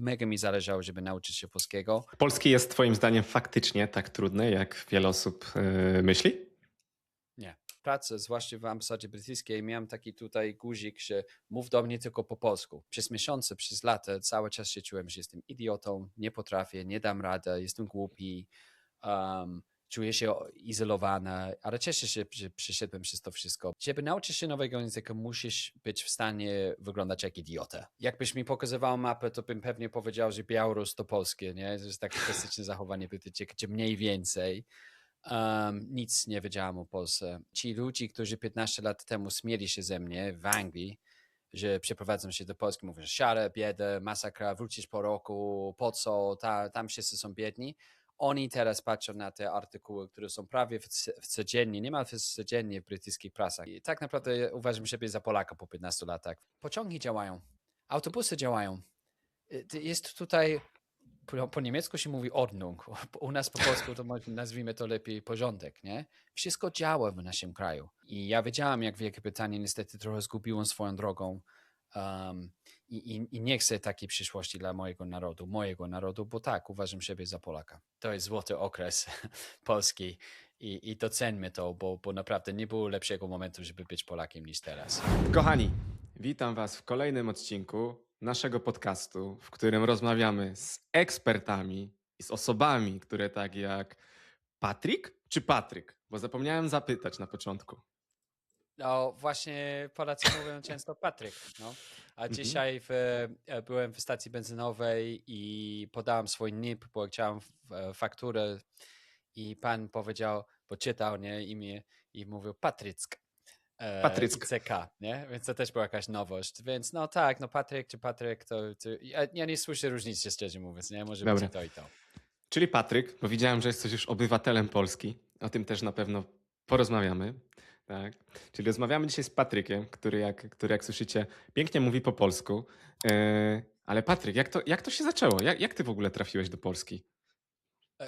mega mi zależało, żeby nauczyć się polskiego. Polski jest twoim zdaniem faktycznie tak trudny, jak wiele osób myśli? Nie. Pracę, zwłaszcza w ambasadzie brytyjskiej, miałem taki tutaj guzik, że mów do mnie tylko po polsku. Przez miesiące, przez lata cały czas się czułem, że jestem idiotą, nie potrafię, nie dam rady, jestem głupi, czuję się izolowany, ale cieszę się, że przeszedłem przez to wszystko. Żeby nauczyć się nowego języka, musisz być w stanie wyglądać jak idiota. Jakbyś mi pokazywał mapę, to bym pewnie powiedział, że Białorus to polskie, nie? To jest takie klasyczne zachowanie brytyjskie, gdzie mniej więcej. Nic nie wiedziałam o Polsce. Ci ludzie, którzy 15 lat temu śmieli się ze mnie w Anglii, że przeprowadzą się do Polski, mówią, że siarę, biedę, masakra, wrócisz po roku, po co, tam wszyscy są biedni. Oni teraz patrzą na te artykuły, które są prawie codziennie, niemal codziennie w brytyjskich prasach. I tak naprawdę uważam siebie za Polaka po 15 latach. Pociągi działają, autobusy działają. Jest tutaj po niemiecku się mówi Ordnung. U nas po polsku to nazwijmy to lepiej porządek, nie? Wszystko działa w naszym kraju. I ja wiedziałam, jak Wielka Brytania niestety trochę zgubiło swoją drogą i nie chcę takiej przyszłości dla mojego narodu, bo tak, uważam siebie za Polaka. To jest złoty okres Polski i doceńmy to, bo naprawdę nie było lepszego momentu, żeby być Polakiem niż teraz. Kochani, witam was w kolejnym odcinku naszego podcastu, w którym rozmawiamy z ekspertami i z osobami, które tak jak Patryk czy Patryk? Bo zapomniałem zapytać na początku. No właśnie Polacy mówią często Patryk, no. A dzisiaj byłem w stacji benzynowej i podałem swój NIP, bo chciałem fakturę i pan powiedział, bo czytał, nie, imię i mówił Patryck. Patryck. ICK, nie? Więc to też była jakaś nowość. Więc no tak, no Patryk czy Patryk, to ja nie słyszę różnicy, szczerze mówiąc, nie? Może być Dobra. i to, i to. Czyli Patryk, bo widziałem, że jesteś już obywatelem Polski. O tym też na pewno porozmawiamy. Tak. Czyli rozmawiamy dzisiaj z Patrykiem, który jak słyszycie, pięknie mówi po polsku. Ale Patryk, jak to się zaczęło? Jak ty w ogóle trafiłeś do Polski?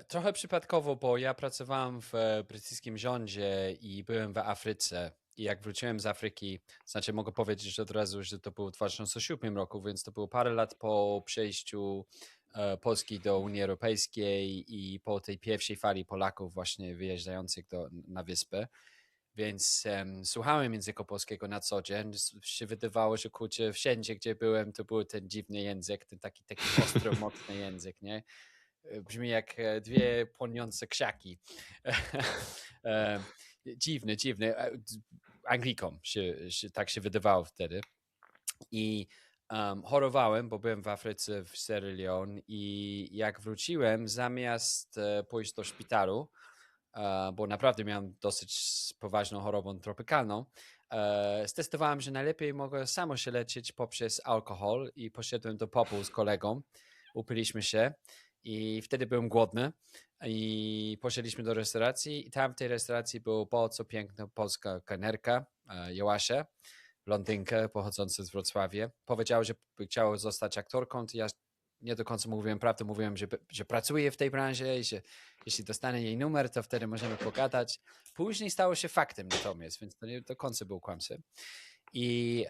Trochę przypadkowo, bo ja pracowałem w brytyjskim rządzie i byłem w Afryce. I jak wróciłem z Afryki, znaczy mogę powiedzieć od razu, że to było w 2007 roku, więc to było parę lat po przejściu Polski do Unii Europejskiej i po tej pierwszej fali Polaków właśnie wyjeżdżających na wyspę. Więc słuchałem języka polskiego na co dzień. Się wydawało, że kurczę, wszędzie, gdzie byłem, to był ten dziwny język, ten taki ostro, mocny język, nie? Brzmi jak dwie płoniące krzaki. Dziwny. Anglikom tak się wydawało wtedy. I chorowałem, bo byłem w Afryce w Sierra Leone i jak wróciłem, zamiast pójść do szpitalu, bo naprawdę miałem dosyć poważną chorobę tropikalną, stestowałem, że najlepiej mogę samo się leczyć poprzez alkohol i poszedłem do pubu z kolegą, upiliśmy się i wtedy byłem głodny i poszedliśmy do restauracji i tam w tej restauracji była bardzo piękna polska kelnerka, Joasia, blondynkę pochodząca z Wrocławia. Powiedziała, że by chciała zostać aktorką, to ja nie do końca mówiłem prawdę, mówiłem, że pracuję w tej branży i że jeśli dostanę jej numer, to wtedy możemy pogadać. Później stało się faktem natomiast, więc to nie do końca był kłamstwem. I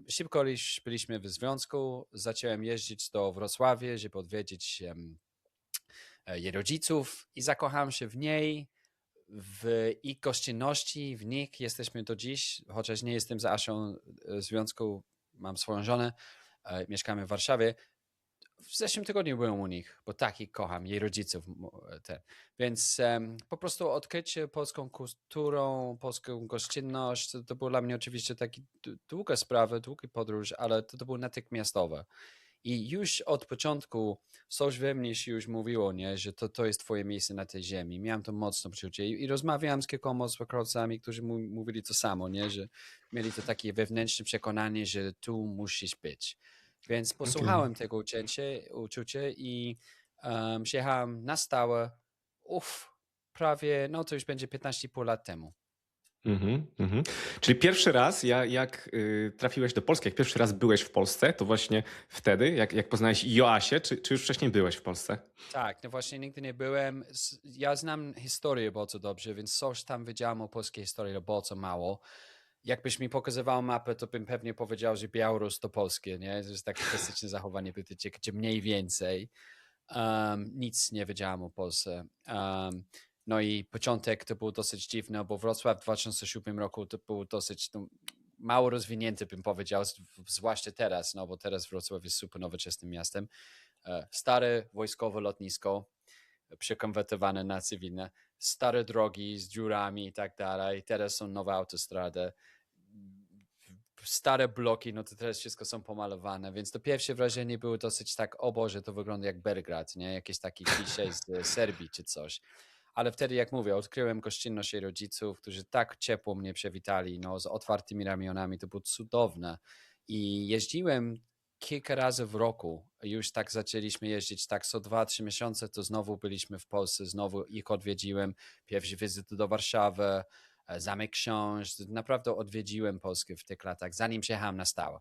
szybko już byliśmy w związku, zacząłem jeździć do Wrocławia, żeby odwiedzić jej rodziców i zakochałem się w niej, w ich gościnności, w nich jesteśmy do dziś, chociaż nie jestem z Asią w związku, mam swoją żonę, mieszkamy w Warszawie. W zeszłym tygodniu byłem u nich, bo tak ich kocham, jej rodziców. Więc po prostu odkrycie polską kulturą, polską gościnność, to było dla mnie oczywiście taki długa sprawa, długi podróż, ale to było natychmiastowe. I już od początku coś we mnie się już mówiło, nie, że to jest twoje miejsce na tej ziemi. Miałem to mocno przeczucie i rozmawiałem z kilkoma spokojowcami, którzy mówili to samo, nie, że mieli to takie wewnętrzne przekonanie, że tu musisz być. Więc posłuchałem tego uczucia i przyjechałem na stałe, prawie, no to już będzie 15,5 lat temu. Czyli pierwszy raz, jak trafiłeś do Polski, jak pierwszy raz byłeś w Polsce, to właśnie wtedy, jak poznałeś Joasię, czy już wcześniej byłeś w Polsce? Tak, no właśnie nigdy nie byłem. Ja znam historię bardzo dobrze, więc coś tam wiedziałem o polskiej historii, bardzo mało. Jakbyś mi pokazywał mapę, to bym pewnie powiedział, że Białoruś to polskie, nie? To jest takie klasyczne zachowanie Brytyjczyka, gdzie mniej więcej nic nie wiedziałem o Polsce. No i początek to był dosyć dziwny, bo Wrocław w 2007 roku to był dosyć mało rozwinięty, bym powiedział, zwłaszcza teraz, no bo teraz Wrocław jest super nowoczesnym miastem. Stare wojskowe lotnisko, przekonwertowane na cywilne, stare drogi z dziurami i tak dalej. Teraz są nowe autostrady, stare bloki, no to teraz wszystko są pomalowane, więc to pierwsze wrażenie było dosyć tak, o Boże, to wygląda jak Belgrad, nie? Jakieś takie klisze z Serbii czy coś. Ale wtedy, jak mówię, odkryłem gościnność jej rodziców, którzy tak ciepło mnie przywitali, no, z otwartymi ramionami, to było cudowne. I jeździłem kilka razy w roku. Już tak zaczęliśmy jeździć, tak co 2-3 miesiące, to znowu byliśmy w Polsce, znowu ich odwiedziłem. Pierwszy wizyty do Warszawy, Zamek Książ. Naprawdę odwiedziłem Polskę w tych latach, zanim przyjechałem na stałe.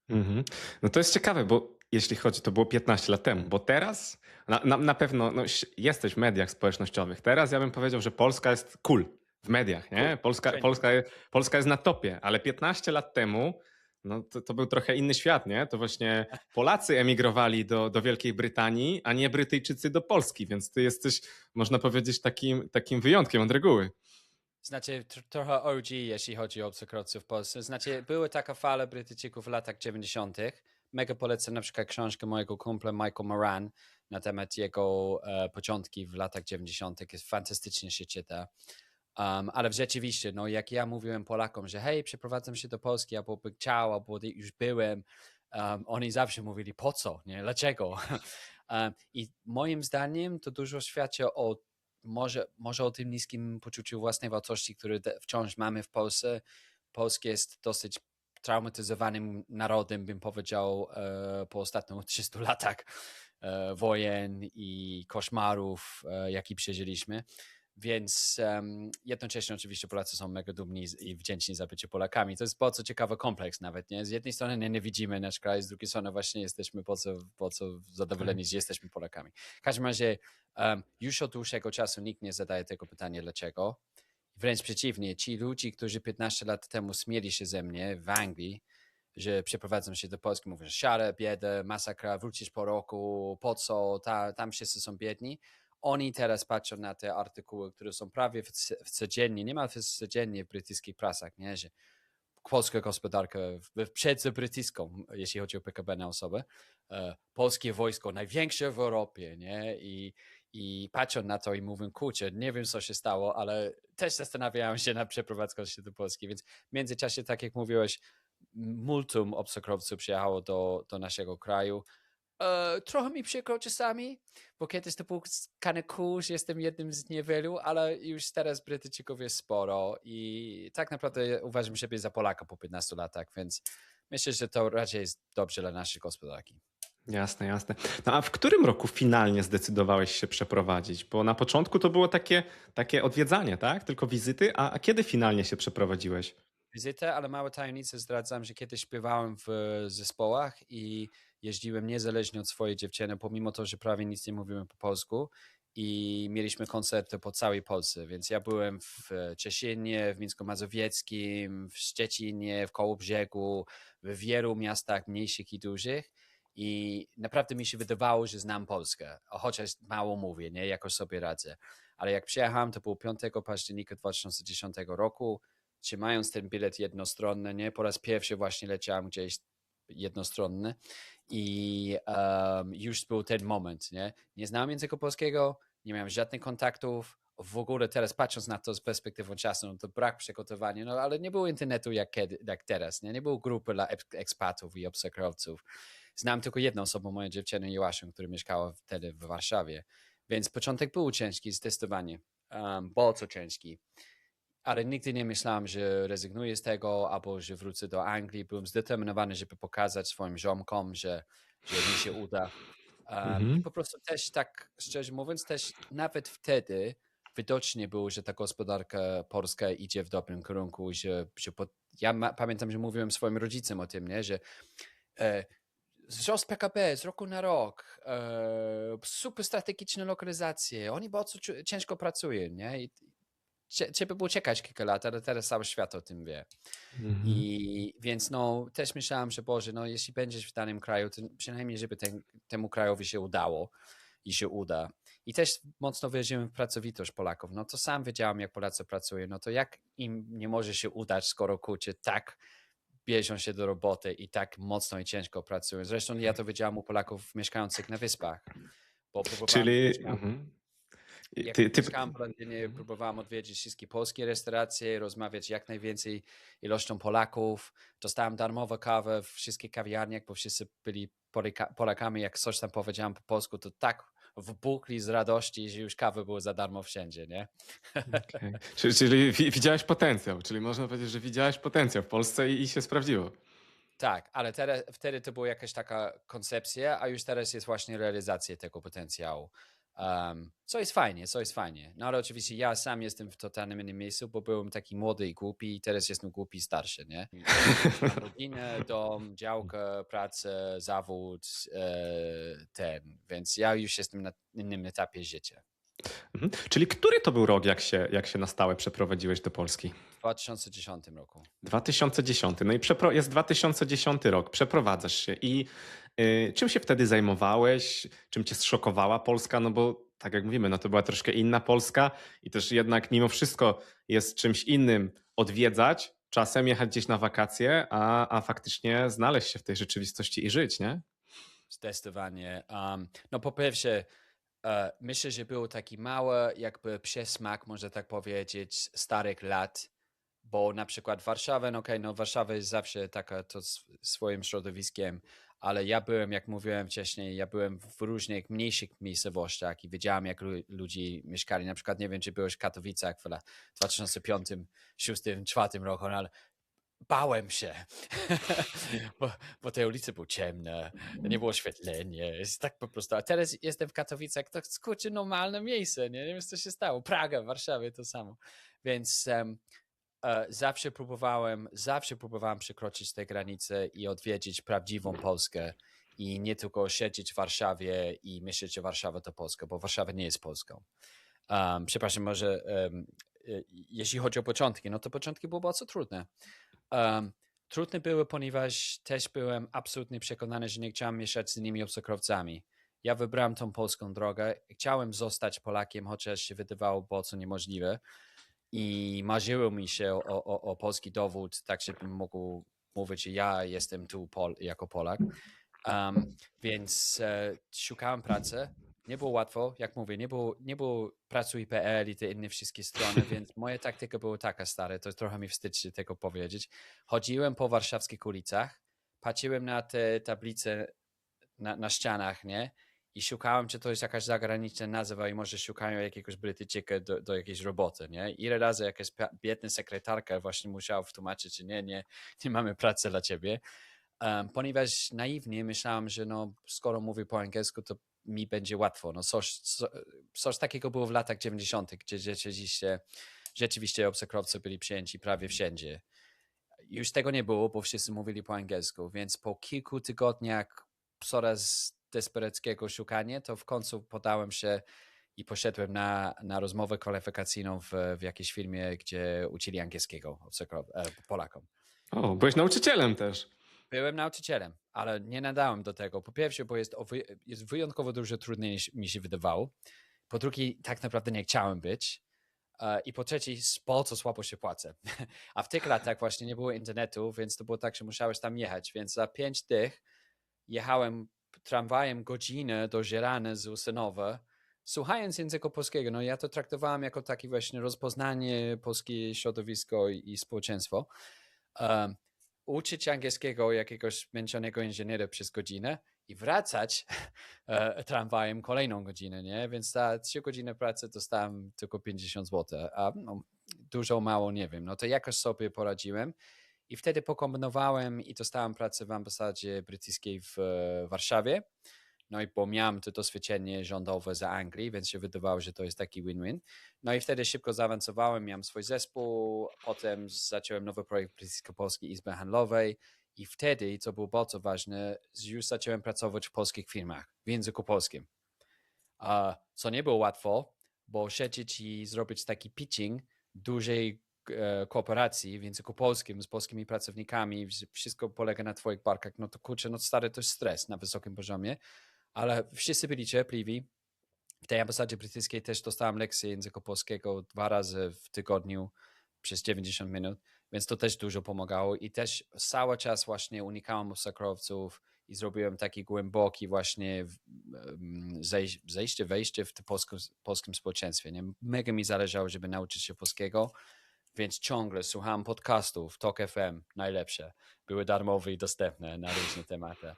Mhm. No to jest ciekawe, bo jeśli chodzi, to było 15 lat temu, bo teraz na pewno no, jesteś w mediach społecznościowych. Teraz ja bym powiedział, że Polska jest cool w mediach, Cool, nie? Polska, wszędzie. Polska, Polska jest na topie, ale 15 lat temu no, to był trochę inny świat, nie? To właśnie Polacy emigrowali do Wielkiej Brytanii, a nie Brytyjczycy do Polski, więc ty jesteś, można powiedzieć, takim wyjątkiem od reguły. Znaczy trochę OG, jeśli chodzi o obcokrajowców w Polsce. Znaczy były taka fala Brytyjczyków w latach 90. Mega polecam na przykład książkę mojego kumpla Michael Moran na temat jego początki w latach 90. Jest fantastycznie się czyta. Ale rzeczywiście, no jak ja mówiłem Polakom, że hej, przeprowadzam się do Polski, albo bym chciał, albo już byłem, oni zawsze mówili po co, nie, dlaczego? I moim zdaniem to dużo świadczy o może o tym niskim poczuciu własnej wartości, które wciąż mamy w Polsce. Polska jest dosyć traumatyzowanym narodem, bym powiedział, po ostatnich 300 latach wojen i koszmarów, jaki przeżyliśmy. Więc jednocześnie oczywiście Polacy są mega dumni i wdzięczni za bycie Polakami. To jest bardzo ciekawy kompleks nawet, nie? Z jednej strony nie widzimy nasz kraj, z drugiej strony właśnie jesteśmy bardzo Tak. zadowoleni, że jesteśmy Polakami. W każdym razie już od dłuższego czasu nikt nie zadaje tego pytania dlaczego. Wręcz przeciwnie, ci ludzie, którzy 15 lat temu śmieli się ze mnie w Anglii, że przeprowadzą się do Polski, mówią, że siarę, biedę, masakra, wrócisz po roku, po co, tam wszyscy są biedni. Oni teraz patrzą na te artykuły, które są prawie codziennie, niemal codziennie w brytyjskich prasach, nie? Że polska gospodarka przed brytyjską, jeśli chodzi o PKB na osobę, polskie wojsko największe w Europie, nie? I patrzą na to i mówią, kurczę, nie wiem co się stało, ale też zastanawiałem się nad przeprowadzką się do Polski, więc w międzyczasie, tak jak mówiłeś, multum obcokrajowców przyjechało do naszego kraju. Trochę mi przykro czasami, bo kiedyś to był kind of cool, że jestem jednym z niewielu, ale już teraz Brytyjczyków jest sporo i tak naprawdę uważam siebie za Polaka po 15 latach, więc myślę, że to raczej jest dobrze dla naszej gospodarki. Jasne, jasne. No a w którym roku finalnie zdecydowałeś się przeprowadzić? Bo na początku to było takie odwiedzanie, tak? Tylko wizyty, a kiedy finalnie się przeprowadziłeś? Wizytę, ale małe tajemnice zdradzam, że kiedyś śpiewałem w zespołach i jeździłem niezależnie od swojej dziewczyny, pomimo to, że prawie nic nie mówiłem po polsku i mieliśmy koncerty po całej Polsce, więc ja byłem w Cieszynie, w Mińsku Mazowieckim, w Szczecinie, w Kołobrzegu, w wielu miastach mniejszych i dużych i naprawdę mi się wydawało, że znam Polskę, chociaż mało mówię, nie, jakoś sobie radzę, ale jak przyjechałem, to było 5 października 2010 roku, trzymając ten bilet jednostronny, nie? Po raz pierwszy właśnie leciałem gdzieś jednostronny i już był ten moment, nie? Nie znałem języka polskiego, nie miałem żadnych kontaktów, w ogóle teraz patrząc na to z perspektywą czasu, no to brak przygotowania, no ale nie było internetu jak teraz, nie było grupy dla ekspatów i obcokrajowców. Znam tylko jedną osobę, moją dziewczynę Joasię, która mieszkała wtedy w Warszawie, więc początek był ciężki zdecydowanie, bardzo ciężki, ale nigdy nie myślałem, że rezygnuję z tego albo że wrócę do Anglii. Byłem zdeterminowany, żeby pokazać swoim ziomkom, że mi się uda. I Mhm. po prostu też tak, szczerze mówiąc, też nawet wtedy widocznie było, że ta gospodarka polska idzie w dobrym kierunku, ja pamiętam, że mówiłem swoim rodzicom o tym, nie? Że e, wzrost PKB z roku na rok, super strategiczne lokalizacje, oni bardzo ciężko pracują, nie? trzeba było czekać kilka lat, ale teraz cały świat o tym wie. Mhm. I więc no, też myślałem, że Boże, no jeśli będziesz w danym kraju, to przynajmniej, żeby temu krajowi się udało i się uda. I też mocno wierzyłem w pracowitość Polaków. No to sam wiedziałem, jak Polacy pracują. No to jak im nie może się udać, skoro kurczę, tak bierzą się do roboty i tak mocno i ciężko pracują. Zresztą ja to wiedziałem u Polaków mieszkających na wyspach, bo próbowałem, jak Czyli mieszkałem jak ty, mieszkałem w Londynie, próbowałem odwiedzić wszystkie polskie restauracje, rozmawiać jak najwięcej ilością Polaków. Dostałem darmową kawę w wszystkich kawiarniach, bo wszyscy byli Polakami. Jak coś tam powiedziałem po polsku, to tak wybuchli z radości, że już kawy były za darmo wszędzie, nie? okay. Czyli widziałeś potencjał, czyli można powiedzieć, że widziałeś potencjał w Polsce i się sprawdziło. Tak, ale wtedy to była jakaś taka koncepcja, a już teraz jest właśnie realizacja tego potencjału. Co jest fajnie, co jest fajnie. No ale oczywiście ja sam jestem w totalnym innym miejscu, bo byłem taki młody i głupi i teraz jestem głupi i starszy, nie? Mam rodzinę, dom, działkę, pracę, zawód, więc ja już jestem na innym etapie życia. Mhm. Czyli który to był rok, jak się na stałe przeprowadziłeś do Polski? W 2010 roku. 2010. No i jest 2010 rok, przeprowadzasz się i czym się wtedy zajmowałeś? Czym cię zszokowała Polska? No bo tak jak mówimy, no to była troszkę inna Polska i też jednak mimo wszystko jest czymś innym odwiedzać, czasem jechać gdzieś na wakacje, a faktycznie znaleźć się w tej rzeczywistości i żyć, nie? Zdecydowanie. No po pierwsze, myślę, że był taki mały jakby przesmak, można tak powiedzieć, starych lat, bo na przykład Warszawa, no okej, no Warszawa jest zawsze taka to swoim środowiskiem, ale ja byłem, jak mówiłem wcześniej, ja byłem w różnych mniejszych miejscowościach i wiedziałem, jak ludzie mieszkali. Na przykład nie wiem, czy byłeś w Katowicach w 2005, 2006, 2004 roku, no ale bałem się, bo te ulice były ciemne, nie było oświetlenia, jest tak po prostu. A teraz jestem w Katowicach, to kurczę normalne miejsce, nie wiem co się stało. Praga, Warszawie to samo. Więc zawsze próbowałem przekroczyć te granice i odwiedzić prawdziwą Polskę i nie tylko siedzieć w Warszawie i myśleć, że Warszawa to Polska, bo Warszawa nie jest Polską. Przepraszam, może jeśli chodzi o początki, no to początki były bardzo trudne. Trudne były, ponieważ też byłem absolutnie przekonany, że nie chciałem mieszać z innymi obcokrajowcami. Ja wybrałem tą polską drogę. Chciałem zostać Polakiem, chociaż się wydawało bardzo niemożliwe. I marzyło mi się o polski dowód, tak żebym mógł mówić, że ja jestem tu jako Polak. Więc szukałem pracy. Nie było łatwo, jak mówię, nie było pracuj.pl i te inne wszystkie strony, więc moja taktyka była taka stara, to trochę mi wstyd się tego powiedzieć. Chodziłem po warszawskich ulicach, patrzyłem na te tablice na ścianach, nie? I szukałem, czy to jest jakaś zagraniczna nazwa i może szukają jakiegoś Brytyjczyka do jakiejś roboty, nie? Ile razy jakaś biedna sekretarka właśnie musiała wtłumaczyć, że nie mamy pracy dla ciebie. Ponieważ naiwnie myślałem, że no, skoro mówię po angielsku, to mi będzie łatwo. No coś takiego było w latach 90., gdzie rzeczywiście obcokrajowcy byli przyjęci prawie wszędzie. Już tego nie było, bo wszyscy mówili po angielsku, więc po kilku tygodniach coraz desperackiego szukania, to w końcu podałem się i poszedłem na rozmowę kwalifikacyjną w jakiejś firmie, gdzie uczyli angielskiego Polakom. O, byłeś nauczycielem też. Byłem nauczycielem, ale nie nadałem do tego. Po pierwsze, bo jest wyjątkowo dużo trudniej niż mi się wydawało. Po drugie, tak naprawdę nie chciałem być. I po trzecie, bardzo słabo się płacę. A w tych latach właśnie nie było internetu, więc to było tak, że musiałeś tam jechać. Więc za 5 dych jechałem tramwajem godzinę do Żerany z Usenowa, słuchając języka polskiego. No ja to traktowałem jako takie właśnie rozpoznanie polskie środowisko i społeczeństwo. Uczyć angielskiego jakiegoś zmęczonego inżyniera przez godzinę i wracać tramwajem kolejną godzinę, nie? Więc za 3 godziny pracy dostałem tylko 50 zł, a no, dużo, mało, nie wiem. No to jakoś sobie poradziłem i wtedy pokombinowałem i dostałem pracę w ambasadzie brytyjskiej w Warszawie. No i bo miałem to doświadczenie rządowe za Anglii, więc się wydawało, że to jest taki win-win. No i wtedy szybko zaawansowałem, miałem swój zespół, potem zacząłem nowy projekt Brytyjsko-Polskiej Izby Handlowej i wtedy, co było bardzo ważne, już zacząłem pracować w polskich firmach w języku polskim. Co nie było łatwo, bo siedzieć i zrobić taki pitching dużej kooperacji w języku polskim z polskimi pracownikami, wszystko polega na twoich barkach, no to kurczę, no stary, to jest stres na wysokim poziomie, ale wszyscy byli cierpliwi. W tej ambasadzie brytyjskiej też dostałem lekcję języka polskiego 2 razy w tygodniu przez 90 minut, więc to też dużo pomagało i też cały czas właśnie unikałem obcokrajowców i zrobiłem taki głęboki właśnie wejście w to polskim społeczeństwie. Nie? Mega mi zależało, żeby nauczyć się polskiego, więc ciągle słuchałem podcastów, Talk FM, najlepsze. Były darmowe i dostępne na różne tematy.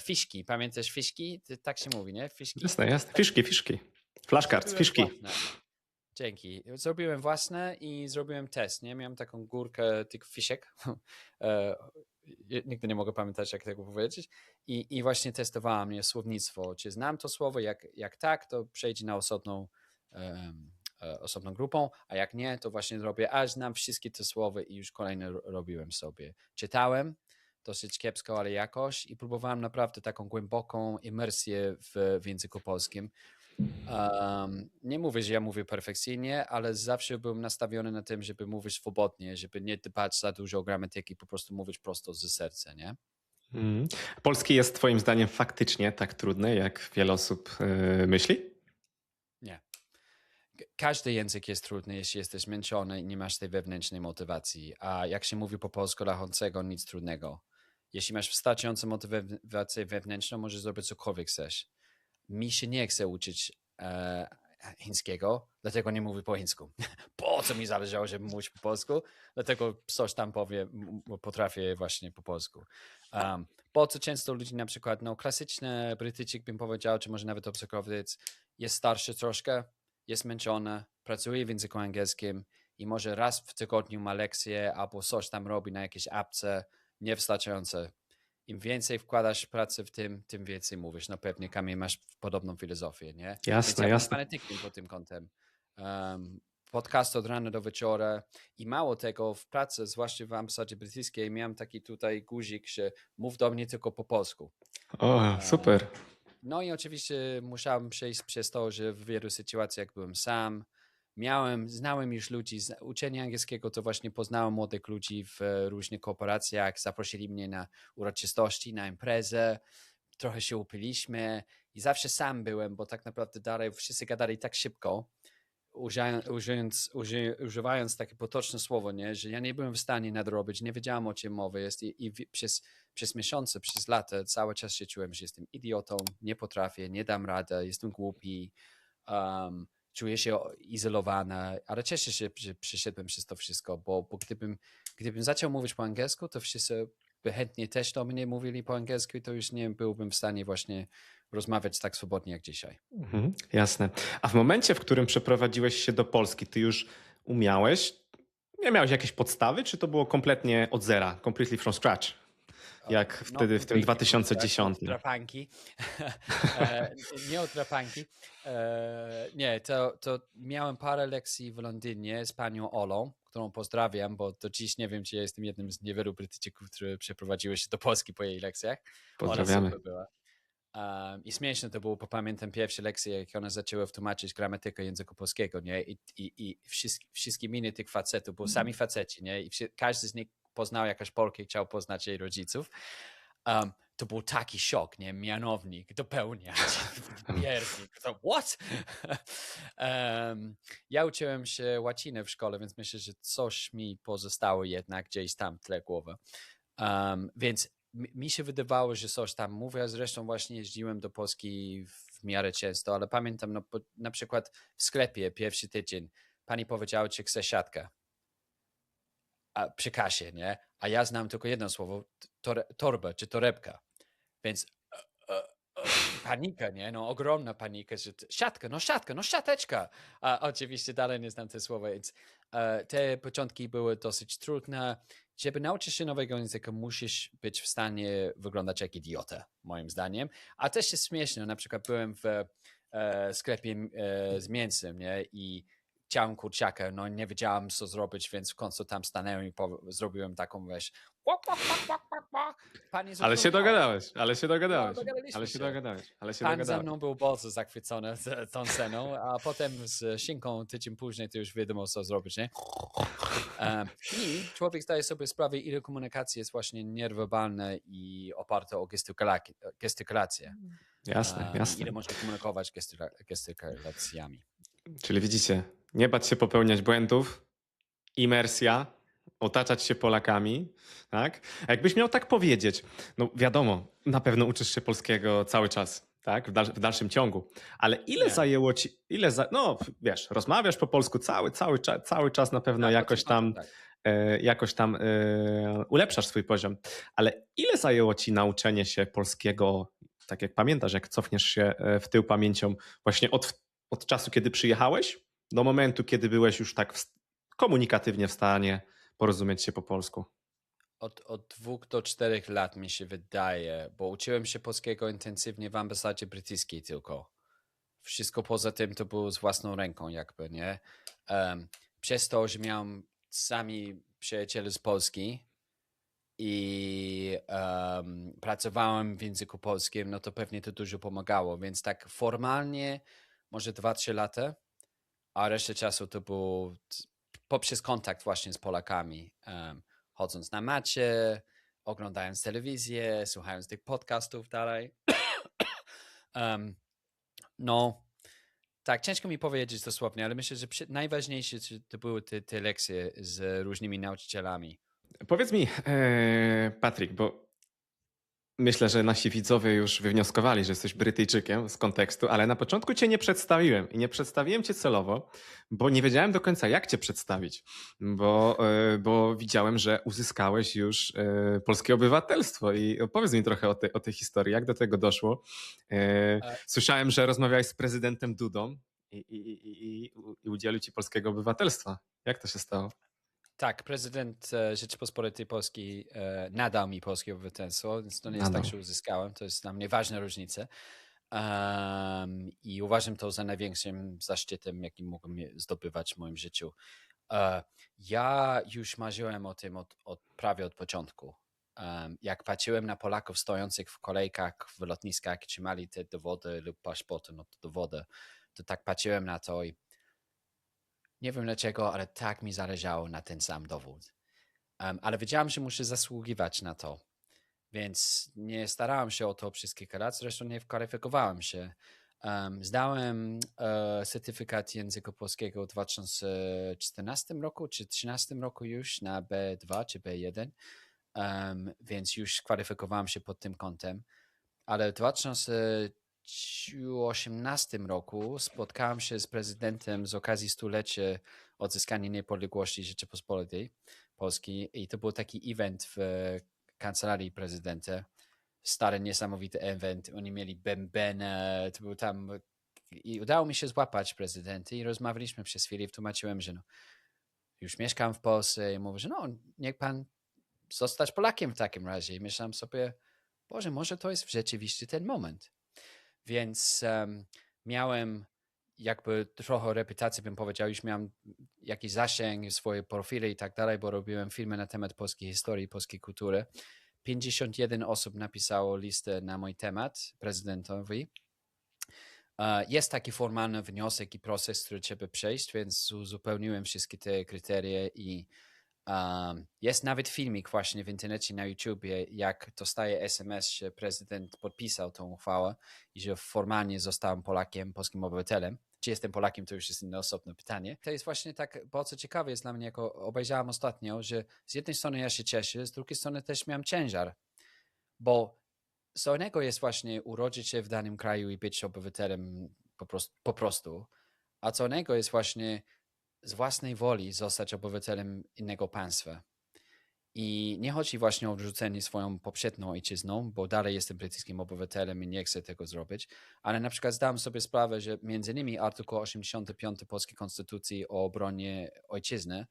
Fiszki, pamiętasz fiszki? Tak się mówi, nie? Fiszki? Jasne. Fiszki. Flashcards, fiszki. Dzięki. Zrobiłem własne i zrobiłem test, nie? Miałem taką górkę tych fiszek. Nigdy nie mogę pamiętać, jak tego powiedzieć. I właśnie testowałem je słownictwo. Czy znam to słowo? Jak tak, to przejdzie na osobną grupą, a jak nie, to właśnie robię, aż znam wszystkie te słowa i już kolejne robiłem sobie. Czytałem dosyć kiepsko, ale jakoś i próbowałem naprawdę taką głęboką imersję w języku polskim. Nie mówię, że ja mówię perfekcyjnie, ale zawsze byłem nastawiony na tym, żeby mówić swobodnie, żeby nie dbać za dużo o gramatyki, po prostu mówić prosto ze serca, nie? Polski jest twoim zdaniem faktycznie tak trudny, jak wiele osób myśli? Nie. Każdy język jest trudny, jeśli jesteś zmęczony i nie masz tej wewnętrznej motywacji, a jak się mówi po polsku rachącego, nic trudnego. Jeśli masz wystarczającą motywację wewnętrzną, możesz zrobić cokolwiek chcesz. Mi się nie chce uczyć chińskiego, dlatego nie mówię po chińsku. Po co mi zależało, żeby mówić po polsku? Dlatego coś tam potrafię właśnie po polsku. Po co często ludzi na przykład, no klasyczny Brytyjczyk bym powiedział, czy może nawet obcokrajowiec, jest starszy troszkę, jest zmęczony, pracuje w języku angielskim i może raz w tygodniu ma lekcję albo coś tam robi na jakiejś apce, niewystarczające. Im więcej wkładasz pracy w tym więcej mówisz. No pewnie, Kamil, masz podobną filozofię, nie? Jasne. Więc ja fanatykiem pod tym kątem. Podcast od rana do wieczora i mało tego, w pracy, zwłaszcza w ambasadzie brytyjskiej, miałem taki tutaj guzik, że mów do mnie tylko po polsku. O, super. No i oczywiście musiałem przejść przez to, że w wielu sytuacjach byłem sam. Znałem już ludzi, uczenie angielskiego to właśnie poznałem młodych ludzi w różnych korporacjach, zaprosili mnie na uroczystości, na imprezę, trochę się upiliśmy i zawsze sam byłem, bo tak naprawdę dalej wszyscy gadali tak szybko, używając takie potoczne słowo, nie? Że ja nie byłem w stanie nadrobić, nie wiedziałem, o czym mowa jest i przez miesiące, przez lata cały czas się czułem, że jestem idiotą, nie potrafię, nie dam rady, jestem głupi, czuję się izolowany, ale cieszę się, że przeszedłem przez to wszystko, bo gdybym zaczął mówić po angielsku, to wszyscy by chętnie też do mnie mówili po angielsku i to już nie byłbym w stanie właśnie rozmawiać tak swobodnie jak dzisiaj. Jasne. A w momencie, w którym przeprowadziłeś się do Polski, ty już umiałeś? Nie miałeś jakiejś podstawy, czy to było kompletnie od zera, completely from scratch? Jak wtedy w tym 2010? Od drapanki. Nie od drapanki. Nie, to miałem parę lekcji w Londynie z panią Olą, którą pozdrawiam, bo do dziś nie wiem, czy ja jestem jednym z niewielu Brytyjczyków, którzy przeprowadziły się do Polski po jej lekcjach. Pozdrawiamy. Ona super była. I śmieszne to było, bo pamiętam pierwsze lekcje, jak one zaczęły tłumaczyć gramatykę języka polskiego, nie? I wszystkie miny tych facetów, bo sami faceci, nie? I każdy z nich poznał jakaś Polkę i chciał poznać jej rodziców. To był taki szok, nie? Mianownik, dopełniać, wiernik, to what? Ja uczyłem się łaciny w szkole, więc myślę, że coś mi pozostało jednak gdzieś tam w tle głowy. Więc mi się wydawało, że coś tam mówię, zresztą właśnie jeździłem do Polski w miarę często, ale pamiętam na przykład w sklepie pierwszy tydzień pani powiedziała, czy chce siatkę przy kasie, nie? A ja znam tylko jedno słowo, torbę czy torebka, więc panika, nie? No ogromna panika, że siatka, no siateczka. A oczywiście dalej nie znam te słowa, więc te początki były dosyć trudne. Żeby nauczyć się nowego języka, musisz być w stanie wyglądać jak idiota, moim zdaniem. A też jest śmieszne, na przykład byłem w sklepie z mięsem, nie? I chciałem kurczaka, no nie wiedziałem co zrobić, więc w końcu tam stanąłem i zrobiłem taką Pani Ale się zatrudniała. dogadałeś, ale się No, dogadałeś, dogadaliśmy ale się się. dogadałeś, ale się Pan ze dogadałeś. mną był bardzo zachwycony tą sceną, a potem z Shinką tydzień później to już wiadomo co zrobić, nie? I człowiek zdaje sobie sprawę, ile komunikacji jest właśnie niewerbalne i oparte o gestykulację. Jasne, Ile jasne. można komunikować gestykulacjami. Czyli widzicie, nie bać się popełniać błędów, imersja, otaczać się Polakami, tak? A jakbyś miał tak powiedzieć, no wiadomo, na pewno uczysz się polskiego cały czas, tak? W dalszym ciągu, ale ile Nie. zajęło ci, no wiesz, rozmawiasz po polsku cały czas na pewno Tak, jakoś tam ulepszasz swój poziom, ale ile zajęło ci nauczenie się polskiego, tak jak pamiętasz, jak cofniesz się w tył pamięcią właśnie od czasu, kiedy przyjechałeś, do momentu, kiedy byłeś już tak komunikatywnie w stanie porozumieć się po polsku? Od 2 do 4 lat mi się wydaje, bo uczyłem się polskiego intensywnie w ambasadzie brytyjskiej tylko. Wszystko poza tym to było z własną ręką jakby, nie? Przez to, że miałem sami przyjaciele z Polski i pracowałem w języku polskim, no to pewnie to dużo pomagało, więc tak formalnie może 2-3 lata, a resztę czasu to było poprzez kontakt właśnie z Polakami, chodząc na macie, oglądając telewizję, słuchając tych podcastów dalej. No, tak, ciężko mi powiedzieć dosłownie, ale myślę, że najważniejsze to były te lekcje z różnymi nauczycielami. Powiedz mi, Patryk, bo myślę, że nasi widzowie już wywnioskowali, że jesteś Brytyjczykiem z kontekstu, ale na początku cię nie przedstawiłem i nie przedstawiłem cię celowo, bo nie wiedziałem do końca, jak cię przedstawić, bo widziałem, że uzyskałeś już polskie obywatelstwo i opowiedz mi trochę o tej historii, jak do tego doszło. Słyszałem, że rozmawiałeś z prezydentem Dudą i udzielił ci polskiego obywatelstwa. Jak to się stało? Tak, prezydent Rzeczypospolitej Polskiej nadał mi polskie obywatelstwo, więc to nie jest tak, Nadał. że uzyskałem. To jest dla mnie ważna różnica. I uważam to za największym zaszczytem, jaki mógłbym zdobywać w moim życiu. Ja już marzyłem o tym prawie od początku. Jak patrzyłem na Polaków stojących w kolejkach w lotniskach, trzymali te dowody lub paszporty, no to dowody, to tak patrzyłem na to i nie wiem dlaczego, ale tak mi zależało na ten sam dowód. Ale wiedziałem, że muszę zasługiwać na to, więc nie starałem się o to przez kilka lat, zresztą nie kwalifikowałem się. Zdałem certyfikat języka polskiego w 2014 roku czy 2013 roku już na B2 czy B1, więc już kwalifikowałem się pod tym kątem, ale w 2018 roku spotkałem się z prezydentem z okazji stulecia odzyskania niepodległości Rzeczypospolitej Polskiej i to był taki event w kancelarii prezydenta. Stary, niesamowity event. Oni mieli bębenę, to był tam i udało mi się złapać prezydenta i rozmawialiśmy przez chwilę i tłumaczyłem, że no, już mieszkam w Polsce i mówię, że no, niech pan zostać Polakiem w takim razie. I myślałem sobie, Boże, może to jest rzeczywiście ten moment. Więc miałem jakby trochę reputację, bym powiedział, już miałem jakiś zasięg, swoje profile i tak dalej, bo robiłem filmy na temat polskiej historii, polskiej kultury. 51 osób napisało listę na mój temat prezydentowi. Jest taki formalny wniosek i proces, który trzeba przejść, więc uzupełniłem wszystkie te kryteria i jest nawet filmik właśnie w internecie na YouTubie, jak dostaje SMS, że prezydent podpisał tą uchwałę i że formalnie zostałem Polakiem, polskim obywatelem. Czy jestem Polakiem, to już jest inne osobne pytanie. To jest właśnie tak bardzo ciekawe jest dla mnie, jak obejrzałem ostatnio, że z jednej strony ja się cieszę, z drugiej strony też miałem ciężar, bo co innego jest właśnie urodzić się w danym kraju i być obywatelem po prostu, a co innego jest właśnie z własnej woli zostać obywatelem innego państwa. I nie chodzi właśnie o odrzucenie swoją poprzednią ojczyzną, bo dalej jestem brytyjskim obywatelem i nie chcę tego zrobić, ale na przykład zdałem sobie sprawę, że między innymi artykuł 85 Polskiej Konstytucji o obronie ojczyzny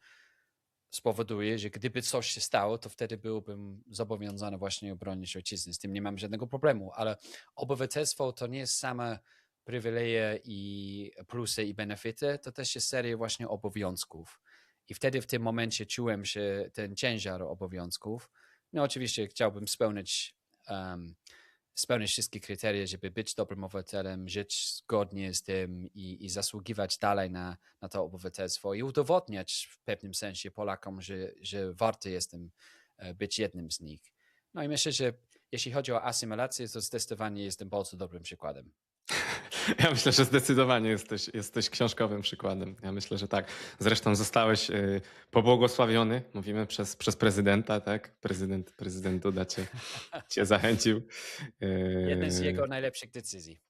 spowoduje, że gdyby coś się stało, to wtedy byłbym zobowiązany właśnie obronić ojczyznę. Z tym nie mam żadnego problemu, ale obywatelstwo to nie jest same Przywileje i plusy i benefity, to też jest seria właśnie obowiązków. I wtedy w tym momencie czułem się ten ciężar obowiązków. No oczywiście chciałbym spełnić wszystkie kryteria, żeby być dobrym obywatelem, żyć zgodnie z tym i zasługiwać dalej na to obywatelstwo i udowodniać w pewnym sensie Polakom, że warty jestem być jednym z nich. No i myślę, że jeśli chodzi o asymilację, to zdecydowanie jestem bardzo dobrym przykładem. Ja myślę, że zdecydowanie jesteś książkowym przykładem. Ja myślę, że tak. Zresztą zostałeś pobłogosławiony, mówimy przez prezydenta, tak? Prezydent Duda cię zachęcił. Jeden z jego najlepszych decyzji.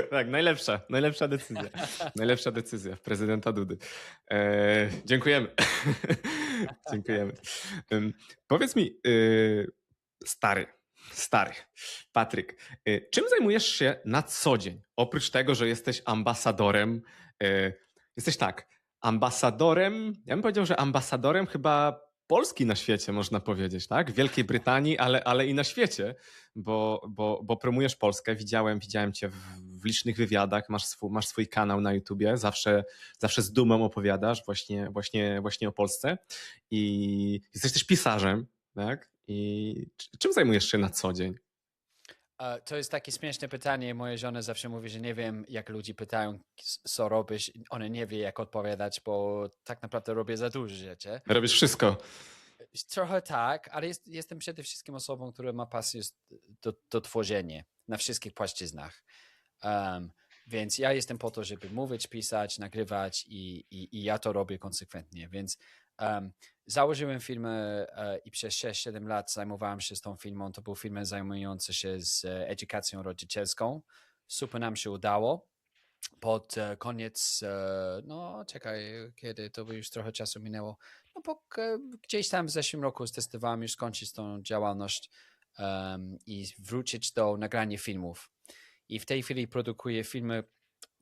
Tak, najlepsza decyzja. Najlepsza decyzja prezydenta Dudy. Dziękujemy. Dziękujemy. Powiedz mi, stary Patryk, czym zajmujesz się na co dzień? Oprócz tego, że jesteś ambasadorem, jesteś ambasadorem, ja bym powiedział, że ambasadorem chyba Polski na świecie, można powiedzieć, tak? W Wielkiej Brytanii, ale i na świecie, bo promujesz Polskę. Widziałem cię w licznych wywiadach, masz swój kanał na YouTubie, zawsze z dumą opowiadasz właśnie o Polsce i jesteś też pisarzem, tak? I czym zajmujesz się na co dzień? To jest takie śmieszne pytanie. Moja żona zawsze mówi, że nie wiem, jak ludzie pytają, co robisz. Ona nie wie, jak odpowiadać, bo tak naprawdę robię za dużo rzeczy. Robisz wszystko. Trochę tak, ale jestem przede wszystkim osobą, która ma pasję do tworzenia na wszystkich płaszczyznach. Więc ja jestem po to, żeby mówić, pisać, nagrywać i ja to robię konsekwentnie. Więc założyłem firmę i przez 6-7 lat zajmowałem się z tą firmą. To był firma zajmująca się z edukacją rodzicielską. Super nam się udało. Pod koniec, no czekaj, kiedy to by już trochę czasu minęło, no bo gdzieś tam w zeszłym roku zdecydowałem już skończyć tą działalność i wrócić do nagrania filmów. I w tej chwili produkuję filmy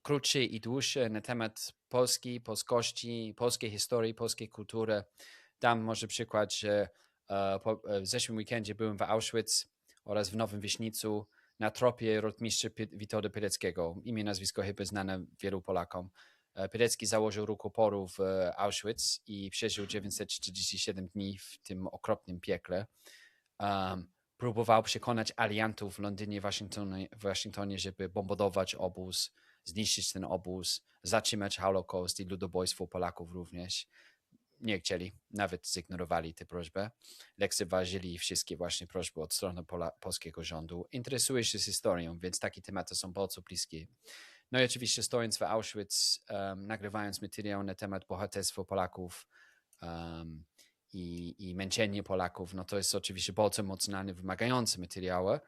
krótsze i dłuższe na temat Polski, polskości, polskiej historii, polskiej kultury. Dam może przykład, że w zeszłym weekendzie byłem w Auschwitz oraz w Nowym Wiśnicu na tropie rotmistrza Witolda Pileckiego. Imię, nazwisko chyba znane wielu Polakom. Pilecki założył ruch oporu w Auschwitz i przeżył 947 dni w tym okropnym piekle. Próbował przekonać aliantów w Londynie, Waszyngtonie, żeby bombardować obóz, zniszczyć ten obóz, zatrzymać Holokaust i ludobójstwo Polaków również. Nie chcieli, nawet zignorowali tę prośbę. Lekceważyli wszystkie właśnie prośby od strony polskiego rządu. Interesuje się historią, więc takie tematy są bardzo bliskie. No i oczywiście stojąc w Auschwitz, nagrywając materiał na temat bohaterstwa Polaków i męczenie Polaków, no to jest oczywiście bardzo emocjonalnie wymagające materiały.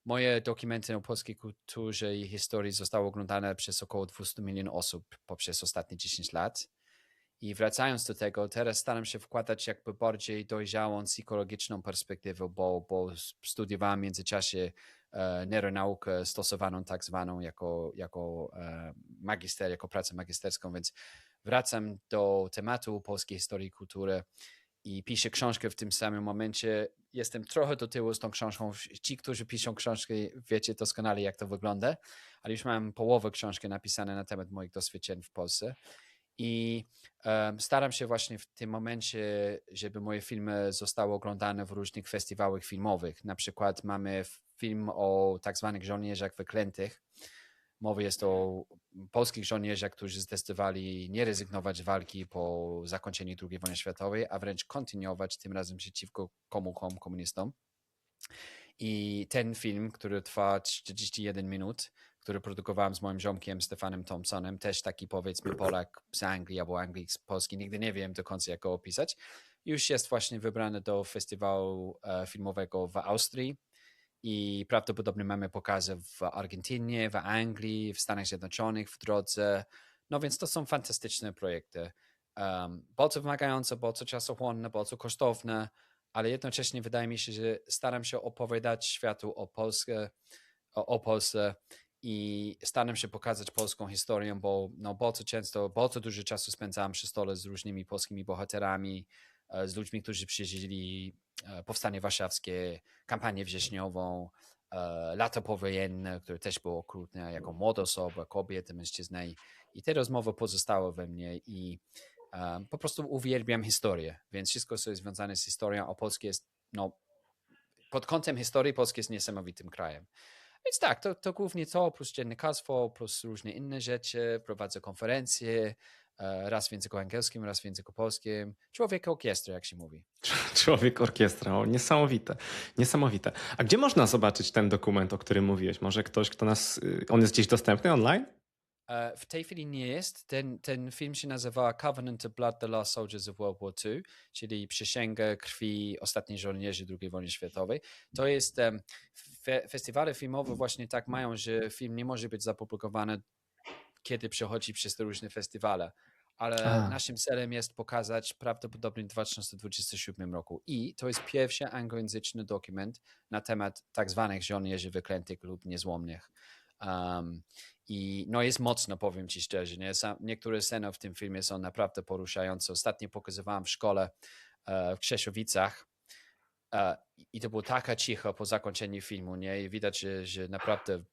Moje dokumenty o polskiej kulturze i historii zostały oglądane przez około 200 milionów osób poprzez ostatnie 10 lat. I wracając do tego, teraz staram się wkładać jakby bardziej dojrzałą psychologiczną perspektywę, bo studiowałem w międzyczasie neuronaukę stosowaną tak zwaną jako magister, jako pracę magisterską, więc wracam do tematu polskiej historii i kultury i piszę książkę w tym samym momencie. Jestem trochę do tyłu z tą książką. Ci, którzy piszą książkę, wiecie doskonale, jak to wygląda, ale już mam połowę książki napisane na temat moich doświadczeń w Polsce. I staram się właśnie w tym momencie, żeby moje filmy zostały oglądane w różnych festiwałach filmowych. Na przykład mamy film o tak zwanych żołnierzach wyklętych. Mowa jest o polskich żołnierzach, którzy zdecydowali nie rezygnować z walki po zakończeniu II wojny światowej, a wręcz kontynuować tym razem przeciwko komunistom. I ten film, który trwa 41 minut, który produkowałem z moim ziomkiem Stefanem Thompsonem, też taki powiedzmy Polak z Anglii albo Anglik z Polski, nigdy nie wiem do końca jak go opisać, już jest właśnie wybrany do festiwalu filmowego w Austrii i prawdopodobnie mamy pokazy w Argentynie, w Anglii, w Stanach Zjednoczonych w drodze, no więc to są fantastyczne projekty. Bardzo wymagające, bardzo czasochłonne, bardzo kosztowne, ale jednocześnie wydaje mi się, że staram się opowiadać światu o Polsce i staram się pokazać polską historię, bo no, bardzo dużo czasu spędzałem przy stole z różnymi polskimi bohaterami, z ludźmi, którzy przeżyli Powstanie Warszawskie, kampanię wrześniową, lata powojenne, które też było okrutne, jako młoda osoba, kobieta, mężczyzna i te rozmowy pozostały we mnie i po prostu uwielbiam historię, więc wszystko, co jest związane z historią, a Polskie jest, no, pod kątem historii Polskie jest niesamowitym krajem. Więc tak, to głównie to, plus dziennikarstwo, plus różne inne rzeczy, prowadzę konferencje, raz w języku angielskim, raz w języku polskim. Człowiek orkiestra, jak się mówi. Człowiek orkiestra, o, niesamowite, niesamowite. A gdzie można zobaczyć ten dokument, o którym mówiłeś? Może ktoś, kto nas, on jest gdzieś dostępny online? W tej chwili nie jest. Ten film się nazywa Covenant of Blood, The Last Soldiers of World War II, czyli Przysięga krwi ostatnich żołnierzy II wojny światowej. To jest, festiwale filmowe właśnie tak mają, że film nie może być zapublikowany, kiedy przechodzi przez te różne festiwale. Ale naszym celem jest pokazać prawdopodobnie w 2027 roku. I to jest pierwszy anglojęzyczny dokument na temat tak zwanych żołnierzy wyklętych lub niezłomnych. I no jest mocno, powiem ci szczerze. Nie? Niektóre sceny w tym filmie są naprawdę poruszające. Ostatnio pokazywałem w szkole w Krzeszowicach i to było taka cicho po zakończeniu filmu. Nie? I widać, że naprawdę,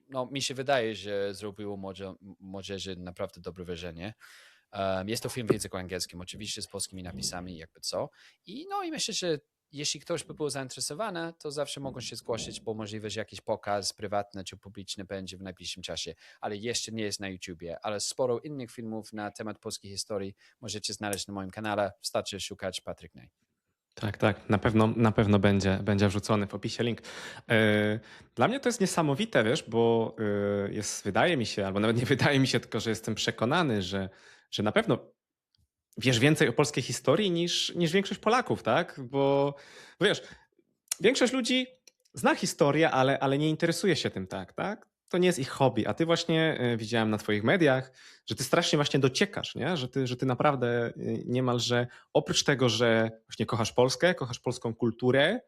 no mi się wydaje, że zrobiło młodzieży naprawdę dobre wrażenie. Jest to film w języku angielskim, oczywiście z polskimi napisami, jakby co. I myślę, że jeśli ktoś by był zainteresowany, to zawsze mogą się zgłosić, bo możliwe, że jakiś pokaz prywatny czy publiczny będzie w najbliższym czasie, ale jeszcze nie jest na YouTubie, ale sporo innych filmów na temat polskiej historii możecie znaleźć na moim kanale. Wystarczy szukać Patryk Ney. Tak, na pewno będzie wrzucony w opisie link. Dla mnie to jest niesamowite, wiesz, bo wydaje mi się, albo nawet nie wydaje mi się, tylko że jestem przekonany, że na pewno wiesz więcej o polskiej historii niż większość Polaków, tak? Bo wiesz, większość ludzi zna historię, ale nie interesuje się tym tak? To nie jest ich hobby, a ty właśnie widziałem na twoich mediach, że ty strasznie właśnie dociekasz, nie? Że ty naprawdę niemalże oprócz tego, że właśnie kochasz Polskę, kochasz polską kulturę,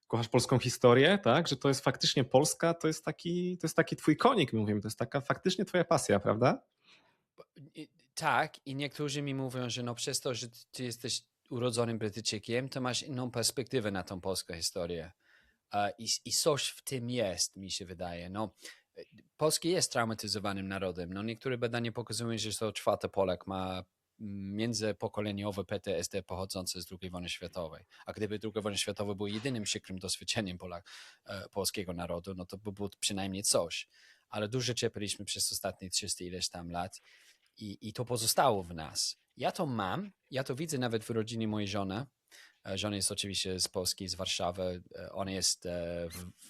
kochasz polską historię, tak? Że to jest faktycznie Polska, to jest taki twój konik, mówię, to jest taka faktycznie twoja pasja, prawda? Tak, i niektórzy mi mówią, że no przez to, że ty jesteś urodzonym Brytyjczykiem, to masz inną perspektywę na tą polską historię. I coś w tym jest, mi się wydaje. No, Polski jest traumatyzowanym narodem. No, niektóre badania pokazują, że to czwarty Polak ma międzypokoleniowe PTSD pochodzące z II wojny światowej. A gdyby II wojna światowa była jedynym przykrym doświadczeniem polskiego narodu, no to by było przynajmniej coś. Ale dużo cierpieliśmy przez ostatnie 300 ileś tam lat i to pozostało w nas. Ja to mam, ja to widzę nawet w rodzinie mojej żony. Żona jest oczywiście z Polski, z Warszawy. Ona jest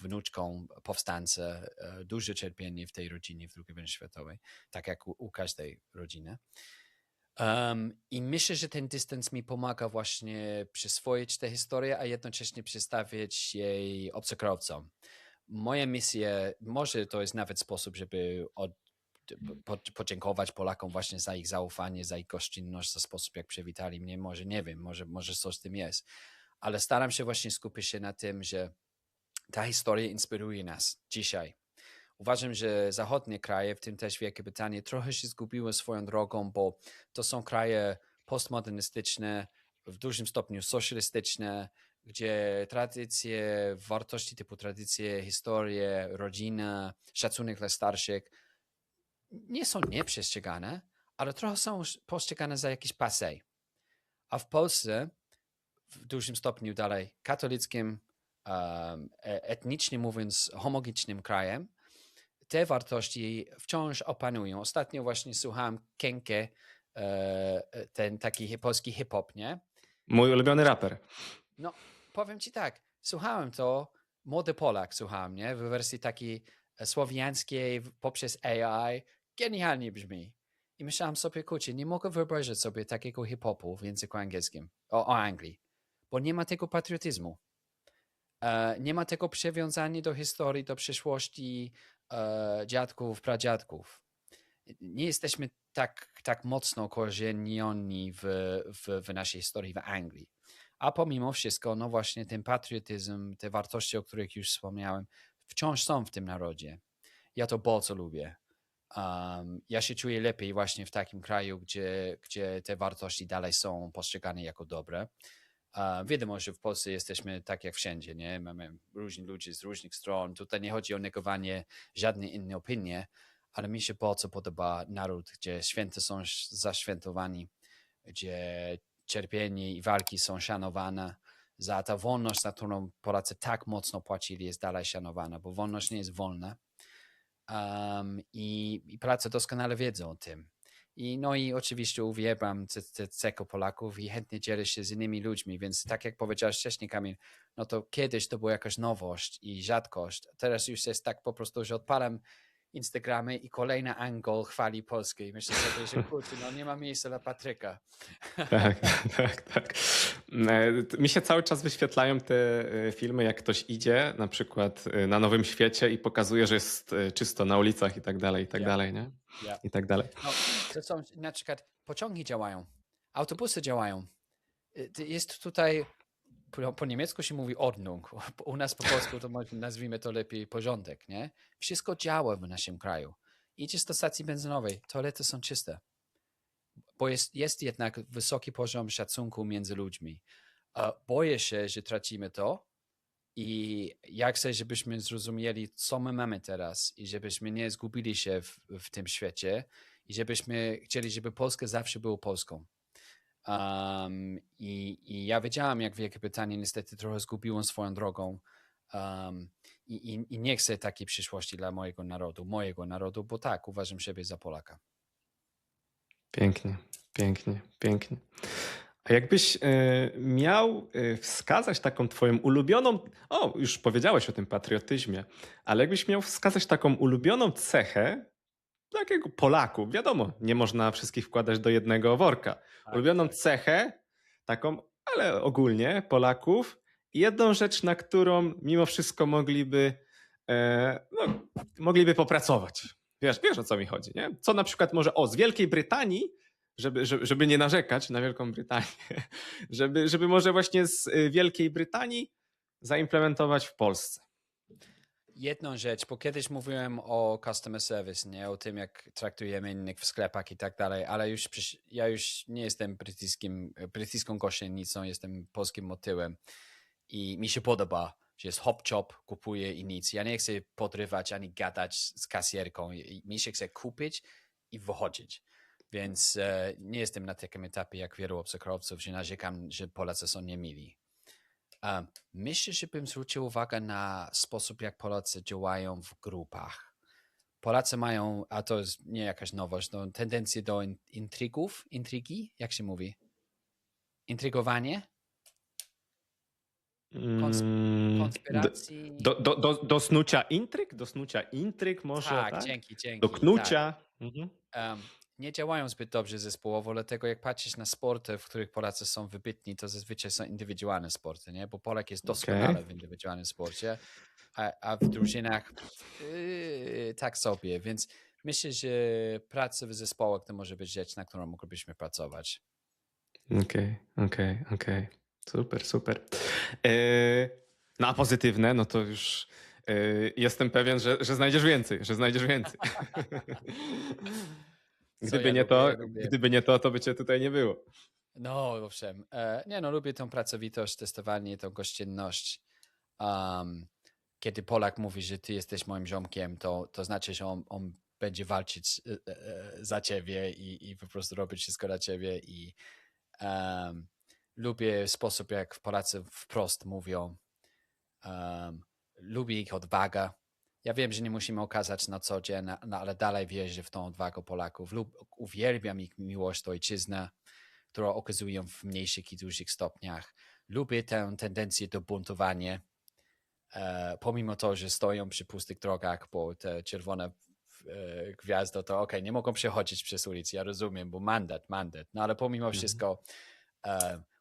wnuczką powstańca. Duże cierpienie w tej rodzinie w II wojnie światowej, tak jak u każdej rodziny. I myślę, że ten dystans mi pomaga właśnie przyswoić tę historię, a jednocześnie przedstawiać jej obcokrajowcom. Moja misja, może to jest nawet sposób, żeby podziękować Polakom właśnie za ich zaufanie, za ich gościnność, za sposób, jak przywitali mnie. Może nie wiem, może coś w tym jest. Ale staram się właśnie skupić się na tym, że ta historia inspiruje nas dzisiaj. Uważam, że zachodnie kraje, w tym też Wielka Brytania, trochę się zgubiły swoją drogą, bo to są kraje postmodernistyczne, w dużym stopniu socjalistyczne, gdzie tradycje, wartości typu tradycje, historię, rodzina, szacunek dla starszych nie są nieprzestrzegane, ale trochę są postrzegane za jakiś passé. A w Polsce w dużym stopniu dalej katolickim, etnicznie mówiąc homogenicznym krajem, te wartości wciąż opanują. Ostatnio właśnie słuchałem Kenke, ten taki polski hip-hop, nie? Mój ulubiony raper. No, powiem ci tak, słuchałem to, młody Polak słuchałem, nie? W wersji takiej słowiańskiej poprzez AI, genialnie brzmi. I myślałem sobie, kurczę, nie mogę wyobrazić sobie takiego hip-hopu w języku angielskim, o Anglii, bo nie ma tego patriotyzmu. Nie ma tego przywiązania do historii, do przeszłości dziadków, pradziadków. Nie jesteśmy tak mocno korzenieni w naszej historii w Anglii. A pomimo wszystko, no właśnie ten patriotyzm, te wartości, o których już wspomniałem, wciąż są w tym narodzie. Ja to bardzo lubię. Ja się czuję lepiej właśnie w takim kraju, gdzie te wartości dalej są postrzegane jako dobre. Wiadomo, że w Polsce jesteśmy tak jak wszędzie, nie? Mamy różni ludzi z różnych stron. Tutaj nie chodzi o negowanie żadnej innej opinii, ale mi się bardzo podoba naród, gdzie święta są zaświętowani, gdzie cierpienie i walki są szanowane. Za ta wolność, za którą Polacy tak mocno płacili, jest dalej szanowana, bo wolność nie jest wolna. I Polacy doskonale wiedzą o tym. I oczywiście uwielbiam cechy Polaków i chętnie dzielę się z innymi ludźmi, więc tak jak powiedziałeś wcześniej, Kamil, no to kiedyś to była jakaś nowość i rzadkość. Teraz już jest tak po prostu, że odpalam Instagramy i kolejny Angol chwali Polskę i myślę sobie, że kurczę, no nie ma miejsca dla Patryka. Tak, tak. Mi się cały czas wyświetlają te filmy, jak ktoś idzie na przykład na Nowym Świecie i pokazuje, że jest czysto na ulicach i tak dalej, nie? I tak dalej. No, to są na przykład pociągi działają, autobusy działają. Jest tutaj, po niemiecku się mówi Ordnung, u nas po polsku to nazwijmy to lepiej porządek, nie? Wszystko działa w naszym kraju. Idziesz do stacji benzynowej, toalety są czyste, bo jest jednak wysoki poziom szacunku między ludźmi. Boję się, że tracimy to i ja chcę, żebyśmy zrozumieli, co my mamy teraz i żebyśmy nie zgubili się w tym świecie i żebyśmy chcieli, żeby Polska zawsze była Polską. I ja wiedziałam, jak Wielkie Brytanie niestety trochę zgubiło swoją drogą i nie chcę takiej przyszłości dla mojego narodu, bo tak, uważam siebie za Polaka. Pięknie, pięknie, pięknie. A jakbyś miał wskazać taką twoją ulubioną, już powiedziałeś o tym patriotyzmie, ale jakbyś miał wskazać taką ulubioną cechę takiego Polaku, wiadomo, nie można wszystkich wkładać do jednego worka. Ulubioną cechę, taką, ale ogólnie Polaków i jedną rzecz, na którą mimo wszystko mogliby popracować. Wiesz o co mi chodzi, nie? Co na przykład może z Wielkiej Brytanii, żeby nie narzekać na Wielką Brytanię, żeby może właśnie z Wielkiej Brytanii zaimplementować w Polsce. Jedną rzecz, bo kiedyś mówiłem o customer service, nie? O tym, jak traktujemy innych w sklepach i tak dalej, ale ja już nie jestem brytyjską gościńcą, jestem polskim motyłem i mi się podoba, że jest hop chop, kupuję i nic. Ja nie chcę podrywać ani gadać z kasjerką. Mi się chce kupić i wychodzić. Więc nie jestem na takim etapie jak wielu obcokrajowców, że narzekam, że Polacy są niemili. Myślę, że bym zwrócił uwagę na sposób, jak Polacy działają w grupach. Polacy mają, a to jest nie jakaś nowość, no, tendencję do intrygi, jak się mówi? Intrygowanie? Konspiracji? Do snucia intryg? Do snucia intryg może, tak? Dzięki. Do knucia. Tak. Nie działają zbyt dobrze zespołowo, dlatego jak patrzysz na sporty, w których Polacy są wybitni, to zazwyczaj są indywidualne sporty, nie? Bo Polak jest doskonały w indywidualnym sporcie, a w drużynach tak sobie, więc myślę, że praca w zespołach to może być rzecz, na którą moglibyśmy pracować. Okej. Super. No a pozytywne, no to już jestem pewien, że znajdziesz więcej, Gdyby nie to, to by cię tutaj nie było. No, owszem. Lubię tą pracowitość, testowanie, tą gościnność. Kiedy Polak mówi, że ty jesteś moim ziomkiem, to znaczy, że on będzie walczyć za ciebie i po prostu robić wszystko dla ciebie. I lubię sposób, jak Polacy wprost mówią. Lubię ich odwagę. Ja wiem, że nie musimy okazać na co dzień, ale dalej wierzę w tą odwagę Polaków. Uwielbiam ich miłość do ojczyzny, którą okazują w mniejszych i dużych stopniach. Lubię tę tendencję do buntowania. Pomimo to, że stoją przy pustych drogach, bo te czerwone gwiazdy, to nie mogą przechodzić przez ulicę. Ja rozumiem, bo mandat. No ale pomimo wszystko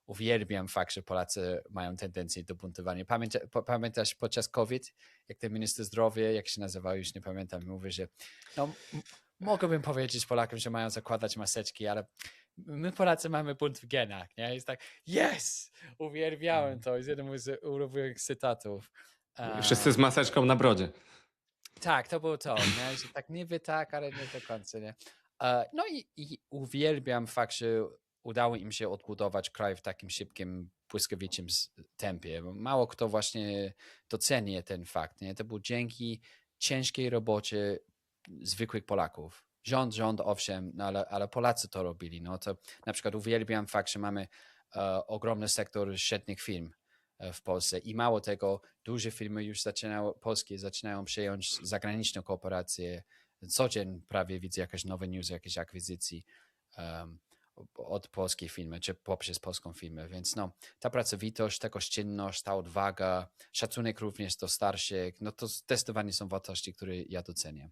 uwielbiam fakt, że Polacy mają tendencję do buntowania. Pamiętasz podczas COVID, jak ten minister zdrowia, jak się nazywał, już nie pamiętam, mówi, że mogłbym powiedzieć Polakom, że mają zakładać maseczki, ale my Polacy mamy bunt w genach, nie? Jest tak, yes! Uwielbiałem to. Jest jeden z ulubionych cytatów. Wszyscy z maseczką na brodzie. Tak, to było to, nie? Że tak niby tak, ale nie do końca, nie? No i uwielbiam fakt, że udało im się odbudować kraj w takim szybkim, błyskawicznym tempie. Mało kto właśnie doceni ten fakt. Nie? To był dzięki ciężkiej robocie zwykłych Polaków. Rząd owszem, no ale Polacy to robili. No to na przykład uwielbiam fakt, że mamy ogromny sektor świetnych firm w Polsce i mało tego, duże firmy już polskie zaczynają przejąć zagraniczne korporacje. Co dzień prawie widzę jakieś nowe news, jakieś akwizycji od polskiej firmy, czy poprzez polską firmę, więc no, ta pracowitość, ta gościnność, ta odwaga, szacunek również do starszych, no to zdecydowanie są wartości, które ja doceniam.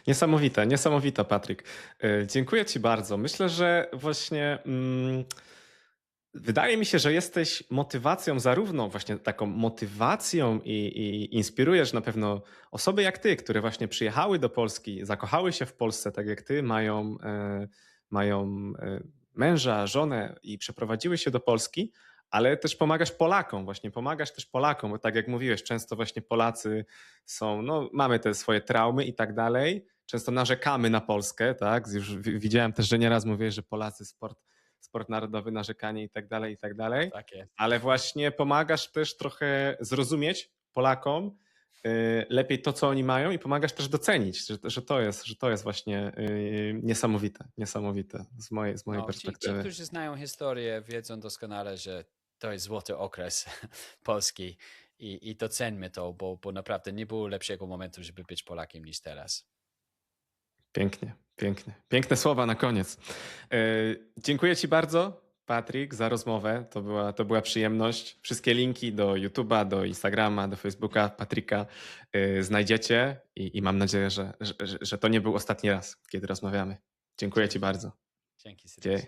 Niesamowite, niesamowite, Patryk. Dziękuję Ci bardzo. Myślę, że właśnie wydaje mi się, że jesteś motywacją, zarówno właśnie taką motywacją i inspirujesz na pewno osoby jak Ty, które właśnie przyjechały do Polski, zakochały się w Polsce, tak jak Ty, mają męża, żonę i przeprowadziły się do Polski, ale też pomagasz Polakom, właśnie pomagasz też Polakom, bo tak jak mówiłeś, często właśnie Polacy są, no mamy te swoje traumy i tak dalej, często narzekamy na Polskę, tak, już widziałem też, że nieraz mówię, że Polacy sport narodowy, narzekanie i tak dalej, Tak jest. ale właśnie pomagasz też trochę zrozumieć Polakom lepiej to, co oni mają i pomagasz też docenić, że to jest właśnie niesamowite z mojej No, perspektywy. Ci, którzy znają historię, wiedzą doskonale, że to jest złoty okres Polski i doceńmy to, bo naprawdę nie było lepszego momentu, żeby być Polakiem niż teraz. Pięknie, pięknie. Piękne słowa na koniec. Dziękuję Ci bardzo, Patryk, za rozmowę. To była przyjemność. Wszystkie linki do YouTube'a, do Instagrama, do Facebooka Patryka znajdziecie i mam nadzieję, że to nie był ostatni raz, kiedy rozmawiamy. Dziękuję Ci bardzo. Dzięki serdecznie.